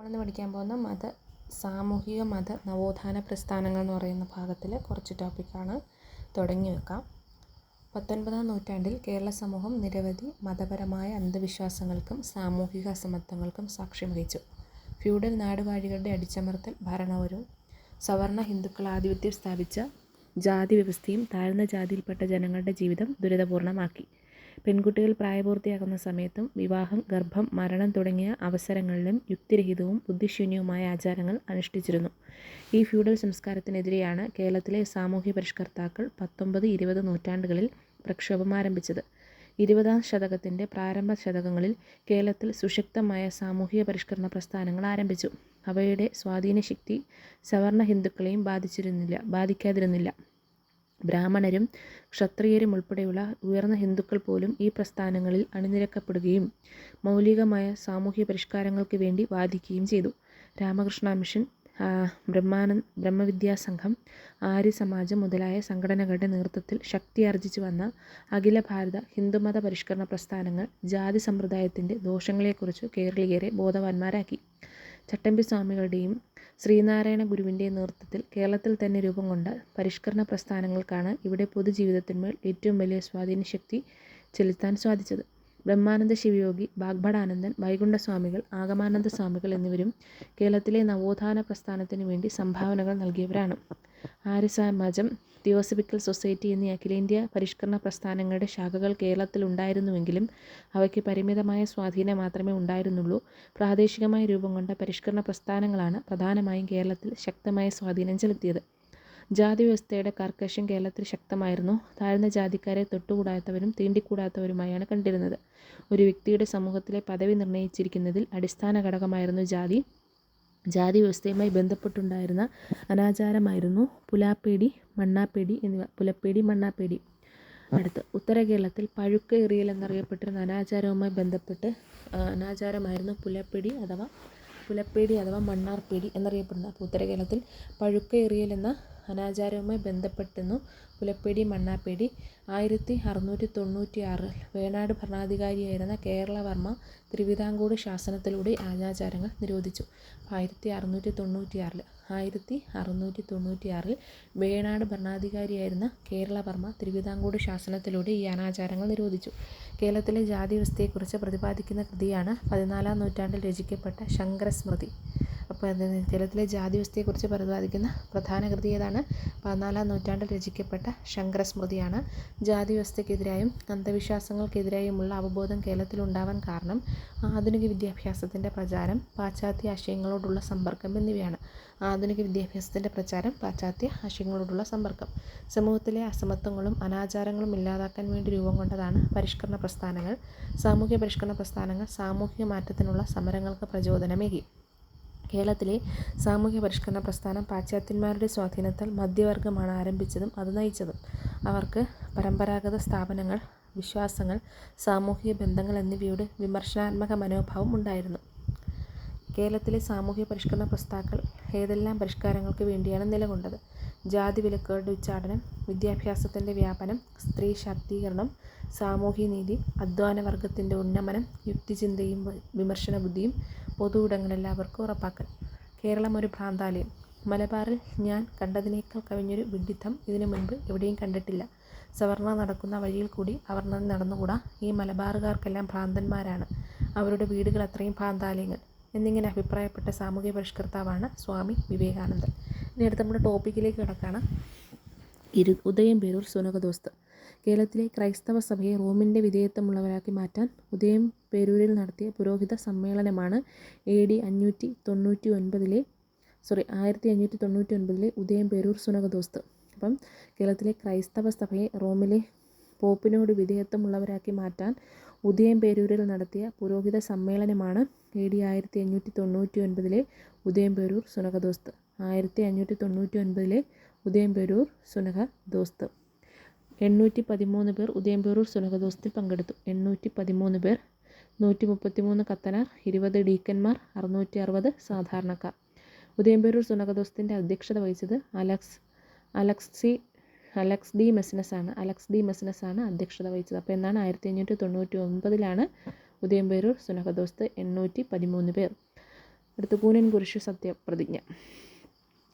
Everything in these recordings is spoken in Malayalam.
നമ്മളിന്ന് പഠിക്കാൻ പോകുന്ന സാമൂഹിക നവോത്ഥാന പ്രസ്ഥാനങ്ങൾ എന്ന് പറയുന്ന ഭാഗത്തിൽ കുറച്ച് ടോപ്പിക്കാണ്. തുടങ്ങി വെക്കാം. 19-ാം നൂറ്റാണ്ടിൽ കേരള സമൂഹം നിരവധി മതപരമായ അന്ധവിശ്വാസങ്ങൾക്കും സാമൂഹിക അസമത്വങ്ങൾക്കും സാക്ഷ്യം വഹിച്ചു. ഫ്യൂഡൽ നാടുവാഴികളുടെ അടിച്ചമർത്തൽ ഭരണവും സവർണ ഹിന്ദുക്കൾ ആധിപത്യം സ്ഥാപിച്ച ജാതി വ്യവസ്ഥയും താഴ്ന്ന ജാതിയിൽപ്പെട്ട ജനങ്ങളുടെ ജീവിതം ദുരിതപൂർണമാക്കി. പെൺകുട്ടികൾ പ്രായപൂർത്തിയാകുന്ന സമയത്തും വിവാഹം, ഗർഭം, മരണം തുടങ്ങിയ അവസരങ്ങളിലും യുക്തിരഹിതവും ബുദ്ധിശൂന്യവുമായ ആചാരങ്ങൾ അനുഷ്ഠിച്ചിരുന്നു. ഈ ഫ്യൂഡൽ സംസ്കാരത്തിനെതിരെയാണ് കേരളത്തിലെ സാമൂഹ്യ പരിഷ്കർത്താക്കൾ 19-20 നൂറ്റാണ്ടുകളിൽ പ്രക്ഷോഭം ആരംഭിച്ചത്. 20-ാം ശതകത്തിൻ്റെ പ്രാരംഭ ശതകങ്ങളിൽ കേരളത്തിൽ സുശക്തമായ സാമൂഹിക പരിഷ്കരണ പ്രസ്ഥാനങ്ങൾ ആരംഭിച്ചു. അവയുടെ സ്വാധീനശക്തി സവർണ ഹിന്ദുക്കളെയും ബാധിക്കാതിരുന്നില്ല. ബ്രാഹ്മണരും ക്ഷത്രിയരും ഉൾപ്പെടെയുള്ള ഉയർന്ന ഹിന്ദുക്കൾ പോലും ഈ പ്രസ്ഥാനങ്ങളിൽ അണിനിരക്കപ്പെടുകയും മൗലികമായ സാമൂഹ്യ പരിഷ്കാരങ്ങൾക്ക് വേണ്ടി വാദിക്കുകയും ചെയ്തു. രാമകൃഷ്ണ മിഷൻ, ബ്രഹ്മവിദ്യാസംഘം, ആര്യസമാജം മുതലായ സംഘടനകളുടെ നേതൃത്വത്തിൽ ശക്തിയാർജിച്ചു വന്ന അഖില ഭാരത ഹിന്ദുമത പരിഷ്കരണ പ്രസ്ഥാനങ്ങൾ ജാതി സമ്പ്രദായത്തിൻ്റെ ദോഷങ്ങളെക്കുറിച്ച് കേരളീയരെ ബോധവാന്മാരാക്കി. ചട്ടമ്പിസ്വാമികളുടെയും ശ്രീനാരായണ ഗുരുവിൻ്റെയും നേതൃത്വത്തിൽ കേരളത്തിൽ തന്നെ രൂപം കൊണ്ട പരിഷ്കരണ പ്രസ്ഥാനങ്ങൾക്കാണ് ഇവിടെ പൊതുജീവിതത്തിന്മേൽ ഏറ്റവും വലിയ സ്വാധീനശക്തി ചെലുത്താൻ സാധിച്ചത്. ബ്രഹ്മാനന്ദ ശിവയോഗി, ബാഗ്ഭടാനന്ദൻ, വൈകുണ്ഠസ്വാമികൾ, ആഗമാനന്ദ സ്വാമികൾ എന്നിവരും കേരളത്തിലെ നവോത്ഥാന പ്രസ്ഥാനത്തിനു വേണ്ടി സംഭാവനകൾ നൽകിയവരാണ്. ആര്യസമാജം, തിയോസഫിക്കൽ സൊസൈറ്റി എന്നീ അഖിലേന്ത്യാ പരിഷ്കരണ പ്രസ്ഥാനങ്ങളുടെ ശാഖകൾ കേരളത്തിൽ ഉണ്ടായിരുന്നുവെങ്കിലും അവയ്ക്ക് പരിമിതമായ സ്വാധീനം മാത്രമേ ഉണ്ടായിരുന്നുള്ളൂ. പ്രാദേശികമായി രൂപം കൊണ്ട പരിഷ്കരണ പ്രസ്ഥാനങ്ങളാണ് പ്രധാനമായും കേരളത്തിൽ ശക്തമായ സ്വാധീനം ചെലുത്തിയത്. ജാതി വ്യവസ്ഥയുടെ കാർക്കശ്യം കേരളത്തിൽ ശക്തമായിരുന്നു. താഴ്ന്ന ജാതിക്കാരെ തൊട്ടുകൂടാത്തവരും തീണ്ടിക്കൂടാത്തവരുമായാണ് കണ്ടിരുന്നത്. ഒരു വ്യക്തിയുടെ സമൂഹത്തിലെ പദവി നിർണയിച്ചിരിക്കുന്നതിൽ അടിസ്ഥാന ഘടകമായിരുന്നു ജാതി. ജാതി വ്യവസ്ഥയുമായി ബന്ധപ്പെട്ടുണ്ടായിരുന്ന അനാചാരമായിരുന്നു പുലപ്പേടി, മണ്ണാപ്പേടി. അടുത്ത് ഉത്തര കേരളത്തിൽ പഴുക്ക എറിയൽ എന്നറിയപ്പെട്ടിരുന്ന അനാചാരമായിരുന്നു പുലപ്പേടി അഥവാ മണ്ണാർപ്പേടി എന്നറിയപ്പെടുന്നത്. അപ്പോൾ ഉത്തര കേരളത്തിൽ പഴുക്ക എറിയൽ എന്ന അനാചാരവുമായി ബന്ധപ്പെട്ടിരുന്നു പുലപ്പേടി, മണ്ണാപ്പേടി. 1696 വേണാട് ഭരണാധികാരിയായിരുന്ന കേരളവർമ്മ തിരുവിതാംകൂർ ശാസനത്തിലൂടെ അനാചാരങ്ങൾ നിരോധിച്ചു. 1696 വേണാട് ഭരണാധികാരിയായിരുന്ന കേരളവർമ്മ തിരുവിതാംകൂർ ശാസനത്തിലൂടെ ഈ അനാചാരങ്ങൾ നിരോധിച്ചു. കേരളത്തിലെ ജാതി വ്യവസ്ഥയെക്കുറിച്ച് പ്രതിപാദിക്കുന്ന കൃതിയാണ് 14-ാം നൂറ്റാണ്ടിൽ രചിക്കപ്പെട്ട ശങ്കരസ്മൃതി. അപ്പോൾ കേരളത്തിലെ ജാതി വ്യവസ്ഥയെക്കുറിച്ച് പ്രതിപാദിക്കുന്ന പ്രധാന കൃതി ഏതാണ്? 14-ാം നൂറ്റാണ്ടിൽ രചിക്കപ്പെട്ട ശങ്കരസ്മൃതിയാണ്. ജാതി വ്യവസ്ഥയ്ക്കെതിരായും അന്ധവിശ്വാസങ്ങൾക്കെതിരായുമുള്ള അവബോധം കേരളത്തിലുണ്ടാവാൻ കാരണം ആധുനിക വിദ്യാഭ്യാസത്തിൻ്റെ പ്രചാരം, പാശ്ചാത്യ ആശയങ്ങളോടുള്ള സമ്പർക്കം എന്നിവയാണ്. സമൂഹത്തിലെ അസമത്വങ്ങളും അനാചാരങ്ങളും ഇല്ലാതാക്കാൻ വേണ്ടി രൂപം കൊണ്ടതാണ് പരിഷ്കരണ പ്രസ്ഥാനങ്ങൾ. സാമൂഹ്യ പരിഷ്കരണ പ്രസ്ഥാനങ്ങൾ സാമൂഹിക മാറ്റത്തിനുള്ള സമരങ്ങൾക്ക് പ്രചോദനമേകി. കേരളത്തിലെ സാമൂഹ്യ പരിഷ്കരണ പ്രസ്ഥാനം പാശ്ചാത്യന്മാരുടെ സ്വാധീനത്താൽ മധ്യവർഗമാണ് ആരംഭിച്ചതും അത് നയിച്ചതും. അവർക്ക് പരമ്പരാഗത സ്ഥാപനങ്ങൾ, വിശ്വാസങ്ങൾ, സാമൂഹിക ബന്ധങ്ങൾ എന്നിവയോട് വിമർശനാത്മക മനോഭാവം ഉണ്ടായിരുന്നു. കേരളത്തിലെ സാമൂഹ്യ പരിഷ്കരണ പ്രസ്ഥാക്കൾ ഏതെല്ലാം പരിഷ്കാരങ്ങൾക്ക് വേണ്ടിയാണ് നിലകൊണ്ടത്? ജാതി വിലക്കുകളുടെ ഉച്ചാടനം, വിദ്യാഭ്യാസത്തിൻ്റെ വ്യാപനം, സ്ത്രീ ശാക്തീകരണം, സാമൂഹ്യനീതി, അധ്വാനവർഗത്തിൻ്റെ ഉന്നമനം, യുക്തിചിന്തയും വിമർശന ബുദ്ധിയും പൊതു ഇടങ്ങൾ എല്ലാവർക്കും ഉറപ്പാക്കൽ. കേരളം ഒരു ഭ്രാന്താലയം. മലബാറിൽ ഞാൻ കണ്ടതിനേക്കാൾ കവിഞ്ഞൊരു വിഡ്ഢിത്തം ഇതിനു മുൻപ് എവിടെയും കണ്ടിട്ടില്ല. സവർണർ നടക്കുന്ന വഴിയിൽ കൂടി അവർണർ നടന്നുകൂടാ. ഈ മലബാറുകാർക്കെല്ലാം ഭ്രാന്തന്മാരാണ്. അവരുടെ വീടുകൾ അത്രയും ഭ്രാന്താലയങ്ങൾ എന്നിങ്ങനെ അഭിപ്രായപ്പെട്ട സാമൂഹ്യ പരിഷ്കർത്താവാണ് സ്വാമി വിവേകാനന്ദൻ. ഇനി അടുത്ത് നമ്മുടെ ടോപ്പിക്കിലേക്ക് കിടക്കാണ്. ഉദയംപേരൂർ സുനകദോസ്ത്. കേരളത്തിലെ ക്രൈസ്തവ സഭയെ റോമിൻ്റെ വിധേയത്വമുള്ളവരാക്കി മാറ്റാൻ ഉദയംപേരൂരിൽ നടത്തിയ പുരോഹിത സമ്മേളനമാണ് AD 1599 ഉദയംപേരൂർ സുനകദോസ്ത്. അപ്പം കേരളത്തിലെ ക്രൈസ്തവ സഭയെ റോമിലെ പോപ്പിനോട് വിധേയത്വമുള്ളവരാക്കി മാറ്റാൻ ഉദയംപേരൂരിൽ നടത്തിയ പുരോഹിത സമ്മേളനമാണ് AD 1599 ഉദയംപേരൂർ സുനകദോസ്ത്. 1599 ഉദയംപേരൂർ സുനകദോസ്ത്. 813 പേർ ഉദയംപേരൂർ സുനകദോസ്തിൽ പങ്കെടുത്തു. 813 പേർ. 133 കത്തനാർ, 20 ഡീക്കന്മാർ, 660 സാധാരണക്കാർ. ഉദയംപേരൂർ സുനകദോസ്തിൻ്റെ അധ്യക്ഷത വഹിച്ചത് അലക്സ് ഡി മെസിനസ് ആണ് അധ്യക്ഷത വഹിച്ചത്. അപ്പോൾ എന്നാണ് 1599 ഉദയംപേരൂർ സുനകദോസ്ത്. 813 പേർ. അടുത്ത കൂനൻ കുരിശു സത്യപ്രതിജ്ഞ.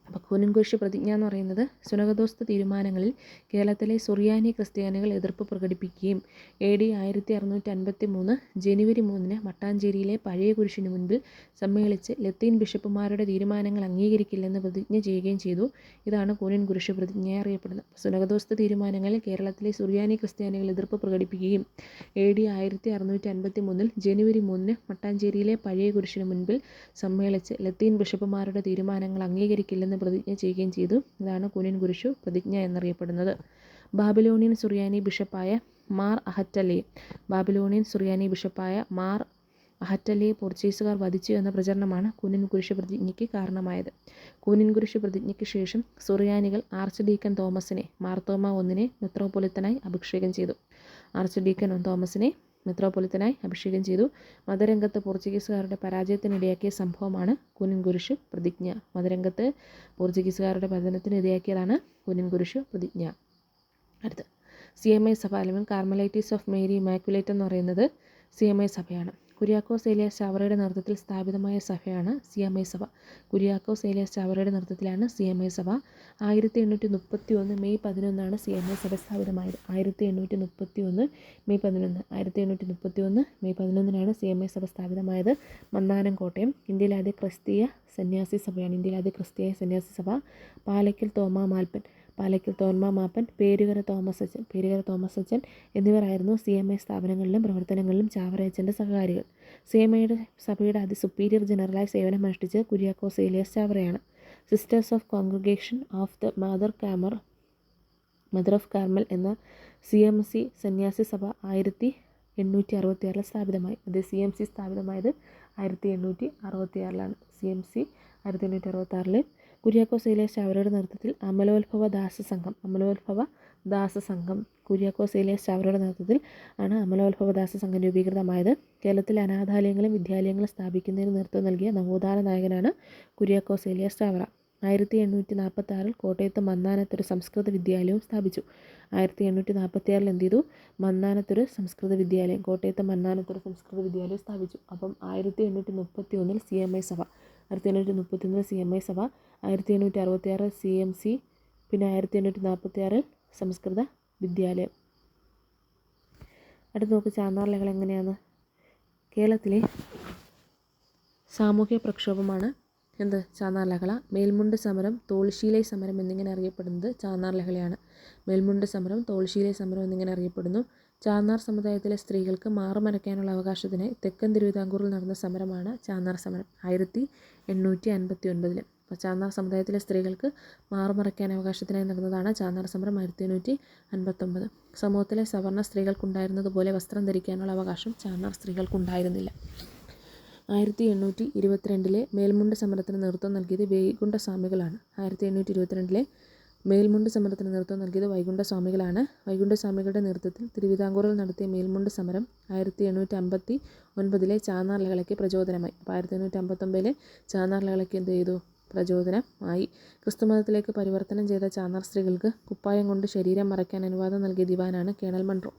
അപ്പോൾ കൂനൻ കുരിശ് പ്രതിജ്ഞ എന്ന് പറയുന്നത് സുനഹദോസ്ത് തീരുമാനങ്ങളിൽ കേരളത്തിലെ സുറിയാനി ക്രിസ്ത്യാനികൾ എതിർപ്പ് പ്രകടിപ്പിക്കുകയും AD 1653 ജനുവരി 3 മട്ടാഞ്ചേരിയിലെ പഴയ കുരിശിന് മുൻപിൽ സമ്മേളിച്ച് ലത്തീൻ ബിഷപ്പുമാരുടെ തീരുമാനങ്ങൾ അംഗീകരിക്കില്ലെന്ന് പ്രതിജ്ഞ ചെയ്യുകയും ചെയ്തു. ഇതാണ് കൂനൻ കുരിശ് പ്രതിജ്ഞയെ അറിയപ്പെടുന്നത്. സുനഹദോസ്ത് തീരുമാനങ്ങളിൽ കേരളത്തിലെ സുറിയാനി ക്രിസ്ത്യാനികൾ എതിർപ്പ് പ്രകടിപ്പിക്കുകയും AD 1653 ജനുവരി 3 മട്ടാഞ്ചേരിയിലെ പഴയ കുരിശിന് മുൻപിൽ സമ്മേളിച്ച് ലത്തീൻ ബിഷപ്പുമാരുടെ തീരുമാനങ്ങൾ അംഗീകരിക്കില്ലെന്ന് പ്രതിജ്ഞ ചെയ്യുകയും ചെയ്തു. ഇതാണ് കൂനൻ കുരിശു പ്രതിജ്ഞ എന്നറിയപ്പെടുന്നത്. ബാബിലോണിയൻ സുറിയാനി ബിഷപ്പായ മാർ അഹറ്റലയെ പോർച്ചുഗീസുകാർ വധിച്ചു എന്ന പ്രചരണമാണ് കൂനൻ കുരിശ് പ്രതിജ്ഞയ്ക്ക് കാരണമായത്. കൂനൻ കുരിശ് പ്രതിജ്ഞയ്ക്ക് ശേഷം സുറിയാനികൾ ആർച്ച് ഡീക്കൻ തോമസിനെ മാർത്തോമ I മെത്രോപൊലിത്തനായി അഭിഷേകം ചെയ്തു. മതരംഗത്ത് പോർച്ചുഗീസുകാരുടെ പരാജയത്തിനിടയാക്കിയ സംഭവമാണ് കൂനൻ കുരിശ് പ്രതിജ്ഞ. മതരംഗത്ത് പോർച്ചുഗീസുകാരുടെ പതനത്തിനിടയാക്കിയതാണ് കൂനൻ കുരിശ് പ്രതിജ്ഞ. അടുത്ത് CMI സഭ അല്ലെങ്കിൽ കാർമലൈറ്റീസ് ഓഫ് മേരി ഇമാക്കുലേറ്റ് എന്ന് പറയുന്നത് CMI സഭയാണ്. കുര്യാക്കോസ് ഏലിയാസ് ചാവറയുടെ നേതൃത്വത്തിൽ സ്ഥാപിതമായ സഭയാണ് CMI സഭ. കുര്യാക്കോസ് ഏലിയാസ് ചാവറയുടെ നേതൃത്വത്തിലാണ് CMI സഭ. 1831 മെയ് 11 CMI സഭ സ്ഥാപിതമായത്. 1831 മെയ് 11 CMI സഭ സ്ഥാപിതമായത്. മന്നാനം കോട്ടയം. ഇന്ത്യയിലെ ആദ്യ ക്രിസ്തീയ സന്യാസി സഭ. പാലയ്ക്കൽ തോമാ മാപ്പൻ, പേരുകര തോമസ് അച്ചൻ എന്നിവരായിരുന്നു CMI സ്ഥാപനങ്ങളിലും പ്രവർത്തനങ്ങളിലും ചാവറയച്ചൻ്റെ സഹകാരികൾ. സഭയുടെ ആദ്യ സുപ്പീരിയർ ജനറലായി സേവനമനുഷ്ഠിച്ചത് കുര്യാക്കോസ് ഏലിയാസ് ചാവറയാണ്. Sisters of congregation of the mother of Carmel എന്ന CMC സന്യാസി സഭ 1866 സ്ഥാപിതമായി. അത് CMC സ്ഥാപിതമായത് 1866 CMC 1866. കുര്യാക്കോസ് ഏലിയാസ് ചാവറയുടെ നേതൃത്വത്തിൽ അമലോത്ഭവ ദാസസംഘം കുര്യാക്കോസ് ഏലിയാസ് ചാവറയുടെ നേതൃത്വത്തിൽ ആണ് അമലോത്ഭവ ദാസസംഘം രൂപീകൃതമായത്. കേരളത്തിലെ അനാഥാലയങ്ങളും വിദ്യാലയങ്ങളും സ്ഥാപിക്കുന്നതിന് നേതൃത്വം നൽകിയ നവോത്ഥാന നായകനാണ് കുര്യാക്കോസ് ഏലിയാസ് ചാവറ. 1846 കോട്ടയത്ത് മന്നാനത്തൊരു സംസ്കൃത വിദ്യാലയവും സ്ഥാപിച്ചു. 1846 എന്ത് ചെയ്തു? കോട്ടയത്ത് മന്നാനത്തൊരു സംസ്കൃത വിദ്യാലയം സ്ഥാപിച്ചു. അപ്പം 1831 CMI സഭ, 1866 CMC, പിന്നെ 1846 സംസ്കൃത വിദ്യാലയം. അടുത്ത് നോക്ക് ചാന്നാർ ലഹള എങ്ങനെയാണ്. കേരളത്തിലെ സാമൂഹ്യ പ്രക്ഷോഭമാണ് ചാന്നാർ ലഹള. മേൽമുണ്ട് സമരം, തോൾശീലൈ സമരം എന്നിങ്ങനെ അറിയപ്പെടുന്നത് ചാന്നാർ ലഹളയാണ്. മേൽമുണ്ട് സമരം, തോൾശീലൈ സമരം എന്നിങ്ങനെ അറിയപ്പെടുന്നു. ചാന്നാർ സമുദായത്തിലെ സ്ത്രീകൾക്ക് മാറുമറയ്ക്കാനുള്ള അവകാശത്തിനായി തെക്കൻ തിരുവിതാംകൂറിൽ നടന്ന സമരമാണ് ചാന്നാർ സമരം 1859. അപ്പോൾ ചാന്നാർ സമുദായത്തിലെ സ്ത്രീകൾക്ക് മാറുമറയ്ക്കാൻ അവകാശത്തിനായി നടന്നതാണ് ചാന്നാർ സമരം 1859. സമൂഹത്തിലെ സവർണ്ണ സ്ത്രീകൾക്കുണ്ടായിരുന്നതുപോലെ വസ്ത്രം ധരിക്കാനുള്ള അവകാശം ചാന്നാർ സ്ത്രീകൾക്കുണ്ടായിരുന്നില്ല. 1822 മേൽമുണ്ട് സമരത്തിന് നേതൃത്വം നൽകിയത് വൈകുണ്ഠസ്വാമികളാണ്. 1822 മേൽമുണ്ട് സമരത്തിന് നേതൃത്വം നൽകിയത് വൈകുണ്ഠസ്വാമികളാണ്. വൈകുണ്ഠസ്വാമികളുടെ നേതൃത്വത്തിൽ തിരുവിതാംകൂറിൽ നടത്തിയ മേൽമുണ്ട് സമരം 1859 ചാന്നാർ ലഹളയ്ക്ക് പ്രചോദനമായി. അപ്പോൾ 1859 ചാന്നാർ ലഹളയ്ക്ക് എന്ത് ചെയ്തു? പ്രചോദനമായി. ക്രിസ്തുമതത്തിലേക്ക് പരിവർത്തനം ചെയ്ത ചാന്നാർ സ്ത്രീകൾക്ക് കുപ്പായം കൊണ്ട് ശരീരം മറയ്ക്കാൻ അനുവാദം നൽകിയ ദിവാനാണ് കേണൽ മൺറോ.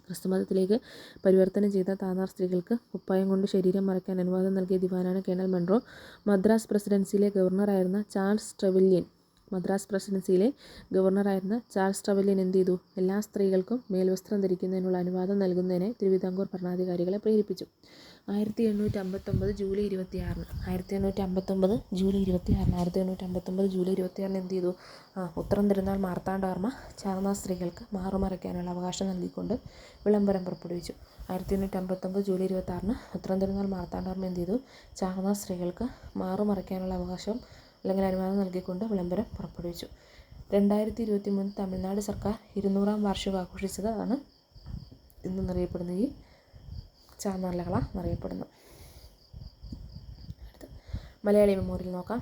ക്രിസ്തുമതത്തിലേക്ക് പരിവർത്തനം ചെയ്ത ചാന്നാർ സ്ത്രീകൾക്ക് കുപ്പായം കൊണ്ട് ശരീരം മറയ്ക്കാൻ അനുവാദം നൽകിയ ദിവാനാണ് കേണൽ മൺറോ. മദ്രാസ് പ്രസിഡൻസിയിലെ ഗവർണറായിരുന്ന ചാൾസ് ട്രെവല്യൻ എന്ത് ചെയ്തു? എല്ലാ സ്ത്രീകൾക്കും മേൽവസ്ത്രം ധരിക്കുന്നതിനുള്ള അനുവാദം നൽകുന്നതിന് തിരുവിതാംകൂർ ഭരണാധികാരികളെ പ്രേരിപ്പിച്ചു. 1859 ജൂലൈ 26 എന്ത് ചെയ്തു? ഉത്രം തിരുനാൾ മാർത്താണ്ഡവർമ്മ ചാന്നാർ സ്ത്രീകൾക്ക് മാറുമറയ്ക്കാനുള്ള അവകാശം നൽകിക്കൊണ്ട് വിളംബരം പുറപ്പെടുവിച്ചു. 1859 ജൂലൈ 26 ഉത്രം തിരുനാൾ മാർത്താണ്ഡവർമ്മ എന്ത് ചെയ്തു? ചാന്നാർ സ്ത്രീകൾക്ക് മാറുമറയ്ക്കാനുള്ള അവകാശം അല്ലെങ്കിൽ അനുവാദം നൽകിക്കൊണ്ട് വിളംബരം പുറപ്പെടുവിച്ചു. 2023 തമിഴ്നാട് സർക്കാർ 200-ാം വാർഷികം ആഘോഷിച്ചതാണ് ഇന്നെന്നറിയപ്പെടുന്ന ഈ ചാന്നാർ ലഹള എന്നറിയപ്പെടുന്നു. അടുത്ത് മലയാളി മെമ്മോറിയൽ നോക്കാം.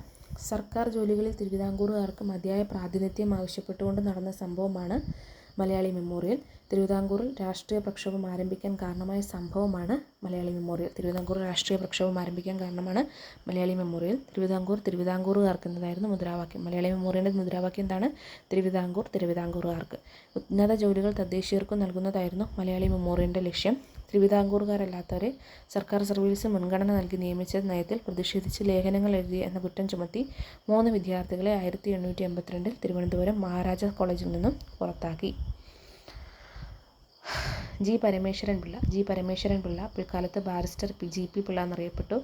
സർക്കാർ ജോലികളിൽ തിരുവിതാംകൂറുകാർക്ക് മതിയായ പ്രാതിനിധ്യം ആവശ്യപ്പെട്ടുകൊണ്ട് നടന്ന സംഭവമാണ് മലയാളി മെമ്മോറിയൽ. തിരുവിതാംകൂറിൽ രാഷ്ട്രീയ പ്രക്ഷോഭം ആരംഭിക്കാൻ കാരണമായ സംഭവമാണ് മലയാളി മെമ്മോറിയൽ. തിരുവിതാംകൂറുകാർക്ക് എന്നതായിരുന്നു മുദ്രാവാക്യം. മലയാളി മെമ്മോറിയലിൻ്റെ മുദ്രാവാക്യം എന്താണ്? തിരുവിതാംകൂറുകാർക്ക്. ഉന്നത ജോലികൾ തദ്ദേശീയർക്കും നൽകുന്നതായിരുന്നു മലയാളി മെമ്മോറിയലിൻ്റെ ലക്ഷ്യം. തിരുവിതാംകൂറുകാരല്ലാത്തവരെ സർക്കാർ സർവീസിൽ മുൻഗണന നൽകി നിയമിച്ച നയത്തിൽ പ്രതിഷേധിച്ച് ലേഖനങ്ങൾ എഴുതി എന്ന കുറ്റം ചുമത്തി 3 വിദ്യാർത്ഥികളെ 1882 തിരുവനന്തപുരം മഹാരാജാസ് കോളേജിൽ നിന്നും പുറത്താക്കി. ജി പരമേശ്വരൻ പിള്ള പിൽക്കാലത്ത് ബാരിസ്റ്റർ ജി പി പിള്ള എന്നറിയപ്പെട്ടു.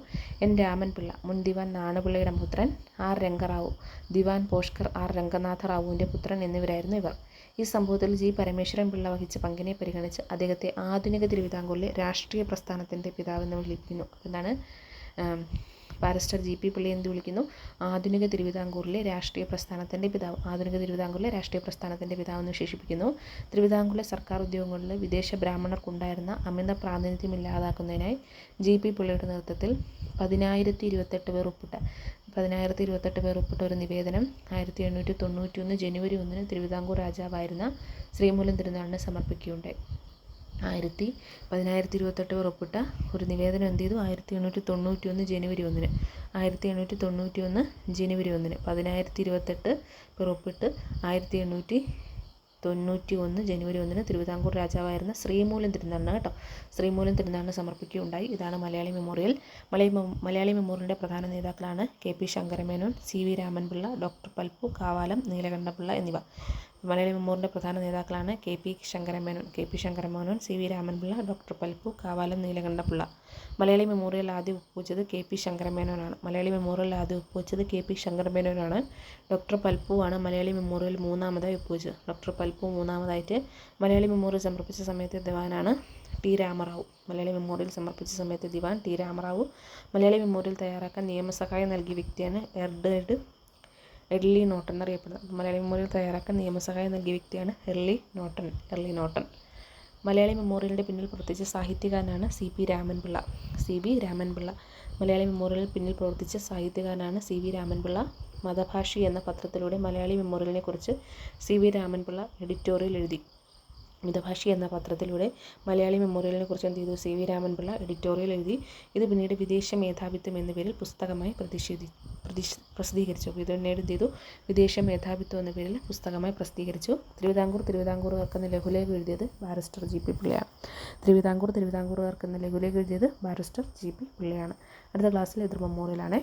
എൻ രാമൻപിള്ള മുൻ ദിവാൻ നാണുപിള്ളയുടെ പുത്രൻ. ആർ രംഗറാവു ദിവാൻ പോഷ്കർ ആർ രംഗനാഥറാവുവിൻ്റെ പുത്രൻ എന്നിവരായിരുന്നു ഇവർ. ഈ സംഭവത്തിൽ ജി പരമേശ്വരൻ പിള്ള വഹിച്ച പങ്കിനെ പരിഗണിച്ച് അദ്ദേഹത്തെ ആധുനിക തിരുവിതാംകൂറിലെ രാഷ്ട്രീയ പ്രസ്ഥാനത്തിൻ്റെ പിതാവെന്ന് വിളിക്കുന്നു. എന്താണ് ബാരിസ്റ്റർ ജി പി പിള്ളയെ എന്ത് വിളിക്കുന്നു? ആധുനിക തിരുവിതാംകൂറിലെ രാഷ്ട്രീയ പ്രസ്ഥാനത്തിൻ്റെ പിതാവെന്ന് വിശേഷിപ്പിക്കുന്നു. തിരുവിതാംകൂറിലെ സർക്കാർ ഉദ്യോഗങ്ങളിൽ വിദേശ ബ്രാഹ്മണർക്കുണ്ടായിരുന്ന അമിത പ്രാതിനിധ്യം ഇല്ലാതാക്കുന്നതിനായി ജി പി പിള്ളയുടെ നേതൃത്വത്തിൽ 10,028 പേർ ഒപ്പിട്ട ഒരു നിവേദനം 1891 ജനുവരി 1 തിരുവിതാംകൂർ രാജാവായിരുന്ന ശ്രീമൂലം തിരുനാളിന് സമർപ്പിക്കുകയുണ്ടായി. 10,028 പേർ ഒപ്പിട്ട ഒരു നിവേദനം എന്ത് ചെയ്തു? 1891 ജനുവരി 1 10,028 പേർ ഒപ്പിട്ട് 1891 ജനുവരി 1 തിരുവിതാംകൂർ രാജാവായിരുന്ന ശ്രീമൂലം തിരുനാളിന് സമർപ്പിക്കുകയുണ്ടായി. ഇതാണ് മലയാളി മെമ്മോറിയൽ. മലയാളി മെമ്മോറിയലിൻ്റെ പ്രധാന നേതാക്കളാണ് KP Sankara Menon, CV Raman Pillai, doctor Palpu, Kavalam Neelakanta Pillai എന്നിവ. മലയാളി മെമ്മോറിയലിൻ്റെ പ്രധാന നേതാക്കളാണ് KP Sankara Menon, CV Raman Pillai, doctor Palpu, Kavalam Neelakanta Pillai. Malayali memorial ആദ്യം ഒപ്പുവെച്ചത് KP ശങ്കരമേനോനാണ്. ഡോക്ടർ പൽപ്പുവാണ് മലയാളി മെമ്മോറിയൽ മൂന്നാമതായി ഒപ്പുവെച്ചത്. മൂന്നാമതായിട്ട് മലയാളി മെമ്മോറിയൽ സമർപ്പിച്ച സമയത്തെ ദിവാനാണ് ടി രാമറാവു. മലയാളി മെമ്മോറിയൽ തയ്യാറാക്കാൻ നിയമസഹായം നൽകിയ വ്യക്തിയാണ് എർലി നോട്ടൺ എന്നറിയപ്പെടുന്നത്. മലയാളി മെമ്മോറിയൽ തയ്യാറാക്കാൻ നിയമസഹായം നൽകിയ വ്യക്തിയാണ് എർലി നോട്ടൺ. മലയാളി മെമ്മോറിയലിൻ്റെ പിന്നിൽ പ്രവർത്തിച്ച സാഹിത്യകാരനാണ് CB രാമൻപിള്ള. മലയാളി മെമ്മോറിയലിന് പിന്നിൽ പ്രവർത്തിച്ച സാഹിത്യകാരനാണ് CV രാമൻപിള്ള. മതഭാഷി എന്ന പത്രത്തിലൂടെ മലയാളി മെമ്മോറിയലിനെ കുറിച്ച് CV രാമൻപിള്ള എഡിറ്റോറിയൽ എഴുതി. മലയാളി മെമ്മോറിയലിനെ കുറിച്ച് എന്ത് ചെയ്തു? CV രാമൻപിള്ള എഡിറ്റോറിയൽ എഴുതി. ഇത് പിന്നീട് വിദേശ മേധാവിത്വം എന്ന പേരിൽ പുസ്തകമായി പ്രസിദ്ധീകരിച്ചു. തിരുവിതാംകൂറുകാർക്ക് എന്ന ലഘുലേഖ എഴുതിയത് ബാരിസ്റ്റർ ജി പി പിള്ളയാണ്. അടുത്ത ക്ലാസ്സിൽ എതിർ മെമ്മോറിയലാണ്.